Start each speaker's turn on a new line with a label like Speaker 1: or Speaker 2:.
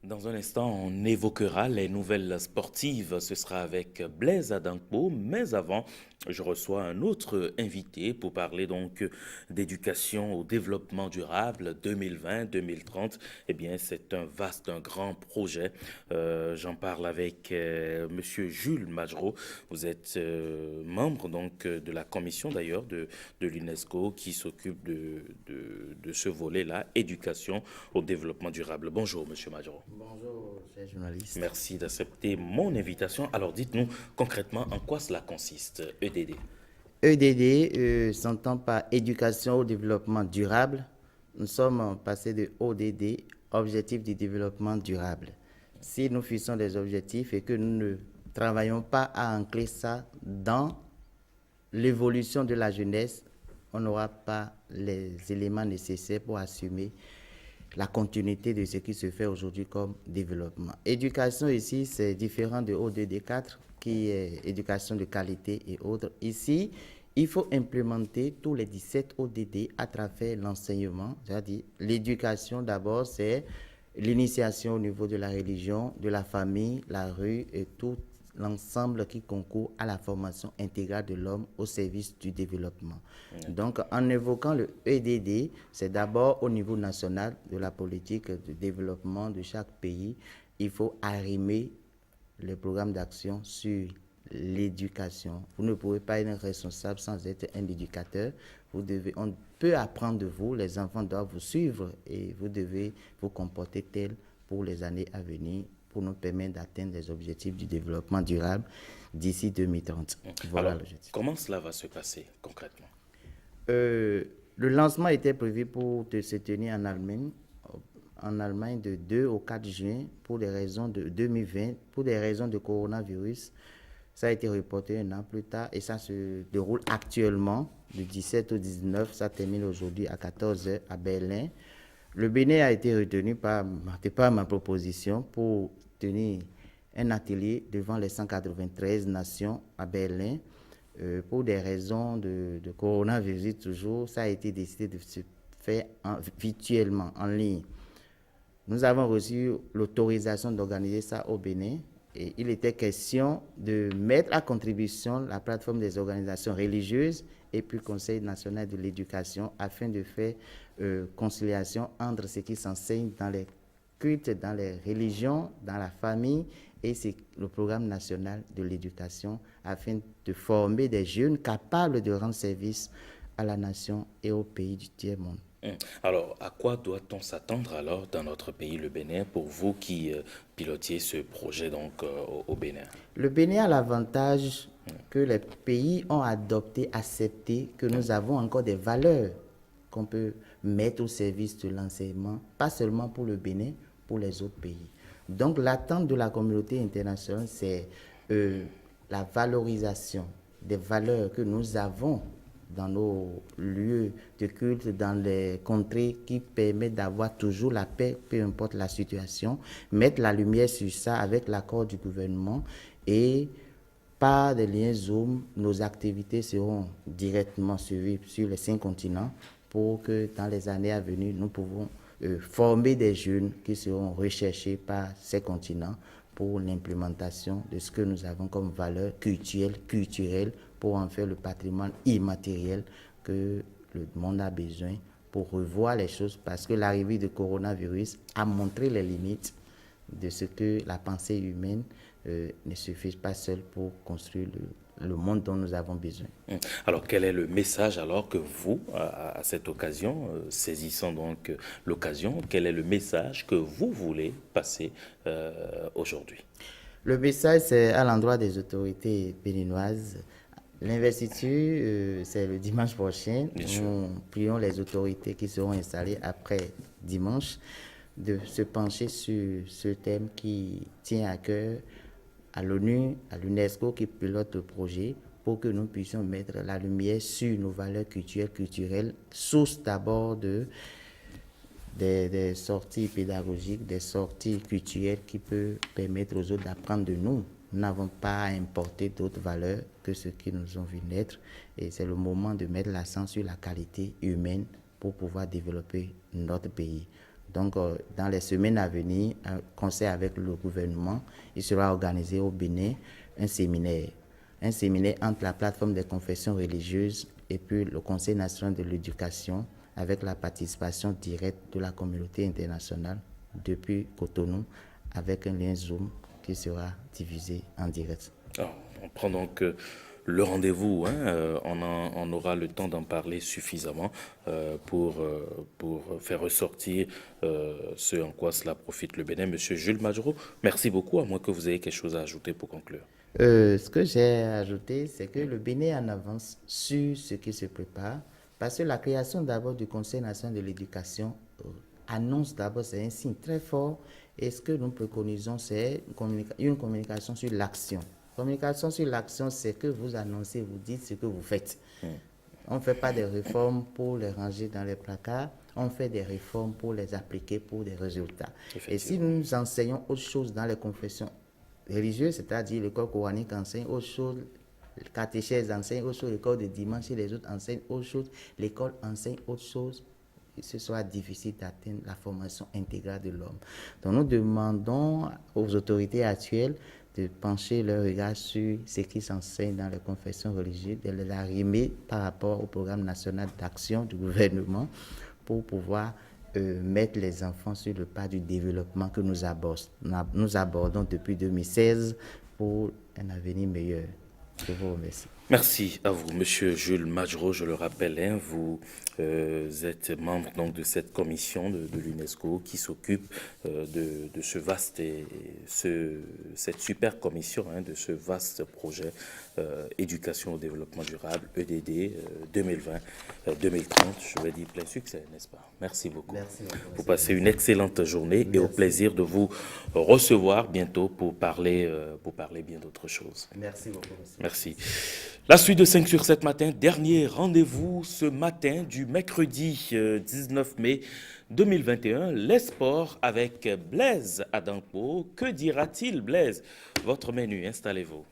Speaker 1: Dans un instant, on évoquera les nouvelles sportives. Ce sera avec Blaise Adankbo. Mais avant, je reçois un autre invité pour parler donc d'éducation au développement durable 2020-2030. Eh bien, c'est un vaste, un grand projet. J'en parle avec Monsieur Jules Majro. Vous êtes membre donc de la commission d'ailleurs de l'UNESCO qui s'occupe de ce volet-là, éducation au développement durable. Bonjour, Monsieur Majro.
Speaker 2: Bonjour, chers journalistes.
Speaker 1: Merci d'accepter mon invitation. Alors dites-nous concrètement en quoi cela consiste, EDD.
Speaker 2: EDD s'entend par éducation au développement durable. Nous sommes passés de ODD, Objectif du développement durable. Si nous fixons des objectifs et que nous ne travaillons pas à ancrer ça dans l'évolution de la jeunesse, on n'aura pas les éléments nécessaires pour assumer la continuité de ce qui se fait aujourd'hui comme développement. Éducation ici, c'est différent de ODD4 qui est éducation de qualité et autres. Ici, il faut implémenter tous les 17 ODD à travers l'enseignement. C'est-à-dire, l'éducation d'abord, c'est l'initiation au niveau de la religion, de la famille, la rue et tout l'ensemble qui concourt à la formation intégrale de l'homme au service du développement. Donc, en évoquant le EDD, c'est d'abord au niveau national de la politique de développement de chaque pays, il faut arrimer le programme d'action sur l'éducation. Vous ne pouvez pas être responsable sans être un éducateur. On peut apprendre de vous, les enfants doivent vous suivre et vous devez vous comporter tel pour les années à venir pour nous permettre d'atteindre les objectifs du développement durable d'ici 2030. Voilà
Speaker 1: Alors,
Speaker 2: l'objectif.
Speaker 1: comment cela va se passer concrètement?
Speaker 2: Euh, le lancement était prévu pour se tenir en Allemagne de 2 au 4 juin pour des raisons de 2020, pour des raisons de coronavirus. Ça a été reporté un an plus tard et ça se déroule actuellement du 17 au 19. Ça termine aujourd'hui à 14 heures à Berlin. Le Bénin a été retenu par ma proposition pour tenir un atelier devant les 193 nations à Berlin. Pour des raisons de coronavirus toujours, ça a été décidé de se faire virtuellement, en ligne. Nous avons reçu l'autorisation d'organiser ça au Bénin et il était question de mettre à contribution la plateforme des organisations religieuses et puis le Conseil national de l'éducation afin de faire conciliation entre ce qui s'enseigne dans les cultes, dans les religions, dans la famille et c'est le programme national de l'éducation afin de former des jeunes capables de rendre service à la nation et au pays du tiers-monde.
Speaker 1: Alors, à quoi doit-on s'attendre alors dans notre pays, le Bénin, pour vous qui pilotiez ce projet donc au Bénin?
Speaker 2: Le Bénin a l'avantage que les pays ont adopté, accepté que nous avons encore des valeurs qu'on peut mettre au service de l'enseignement, pas seulement pour le Bénin, pour les autres pays. Donc l'attente de la communauté internationale, c'est la valorisation des valeurs que nous avons dans nos lieux de culte, dans les contrées qui permettent d'avoir toujours la paix, peu importe la situation, mettre la lumière sur ça avec l'accord du gouvernement et par des liens Zoom, nos activités seront directement suivies sur les 5 continents pour que dans les années à venir, nous pouvons former des jeunes qui seront recherchés par ces continents pour l'implémentation de ce que nous avons comme valeur culturelle pour en faire le patrimoine immatériel que le monde a besoin pour revoir les choses parce que l'arrivée du coronavirus a montré les limites de ce que la pensée humaine ne suffit pas seule pour construire le monde dont nous avons besoin.
Speaker 1: Alors, quel est le message alors que vous, à cette occasion, saisissant donc l'occasion, quel est le message que vous voulez passer aujourd'hui?
Speaker 2: Le message, c'est à l'endroit des autorités béninoises. L'investiture, c'est le dimanche prochain.
Speaker 1: Bien sûr.
Speaker 2: Nous prions les autorités qui seront installées après dimanche de se pencher sur ce thème qui tient à cœur à l'ONU, à l'UNESCO qui pilote le projet pour que nous puissions mettre la lumière sur nos valeurs culturelles, source d'abord des sorties pédagogiques, des sorties culturelles qui peuvent permettre aux autres d'apprendre de nous. Nous n'avons pas à importer d'autres valeurs que ce qui nous ont vu naître et c'est le moment de mettre l'accent sur la qualité humaine pour pouvoir développer notre pays. Donc, dans les semaines à venir, en concert avec le gouvernement, il sera organisé au Bénin un séminaire. Un séminaire entre la plateforme des confessions religieuses et puis le Conseil national de l'éducation, avec la participation directe de la communauté internationale depuis Cotonou, avec un lien Zoom qui sera diffusé en direct.
Speaker 1: Alors, on prend donc le rendez-vous, hein, on aura le temps d'en parler suffisamment pour faire ressortir ce en quoi cela profite le Bénin. Monsieur Jules Majoro, merci beaucoup, à moins que vous ayez quelque chose à ajouter pour conclure.
Speaker 2: Ce que j'ai ajouté, c'est que le Bénin est en avance sur ce qui se prépare, parce que la création d'abord du Conseil national de l'éducation annonce d'abord, c'est un signe très fort, et ce que nous préconisons, c'est une communication sur l'action. Communication sur l'action, c'est que vous annoncez, vous dites ce que vous faites. On ne fait pas des réformes pour les ranger dans les placards, on fait des réformes pour les appliquer pour des résultats. Et si nous enseignons autre chose dans les confessions religieuses, c'est-à-dire l'école coranique enseigne autre chose, le catéchèse enseigne autre chose, l'école de dimanche et les autres enseignent autre chose, l'école enseigne autre chose, ce sera difficile d'atteindre la formation intégrale de l'homme. Donc nous demandons aux autorités actuelles de pencher leur regard sur ce qui s'enseigne dans les confessions religieuses, de les arrimer par rapport au programme national d'action du gouvernement pour pouvoir mettre les enfants sur le pas du développement que nous abordons depuis 2016 pour un avenir meilleur. Je vous remercie.
Speaker 1: Merci à vous, Monsieur Jules Majoro. Je le rappelle, hein, vous êtes membre donc de cette commission de l'UNESCO qui s'occupe de ce vaste cette super commission, hein, de ce vaste projet éducation au développement durable EDD 2020-2030. Je vais dire plein succès, n'est-ce pas? Merci beaucoup.
Speaker 2: Merci beaucoup.
Speaker 1: Vous passez une excellente journée.
Speaker 2: Merci.
Speaker 1: Et au plaisir de vous recevoir bientôt pour parler bien d'autres choses.
Speaker 2: Merci beaucoup, monsieur.
Speaker 1: Merci. La suite de 5 sur 7 matin, dernier rendez-vous ce matin du mercredi 19 mai 2021, les sports avec Blaise Adankpo. Que dira-t-il, Blaise? Votre menu, installez-vous.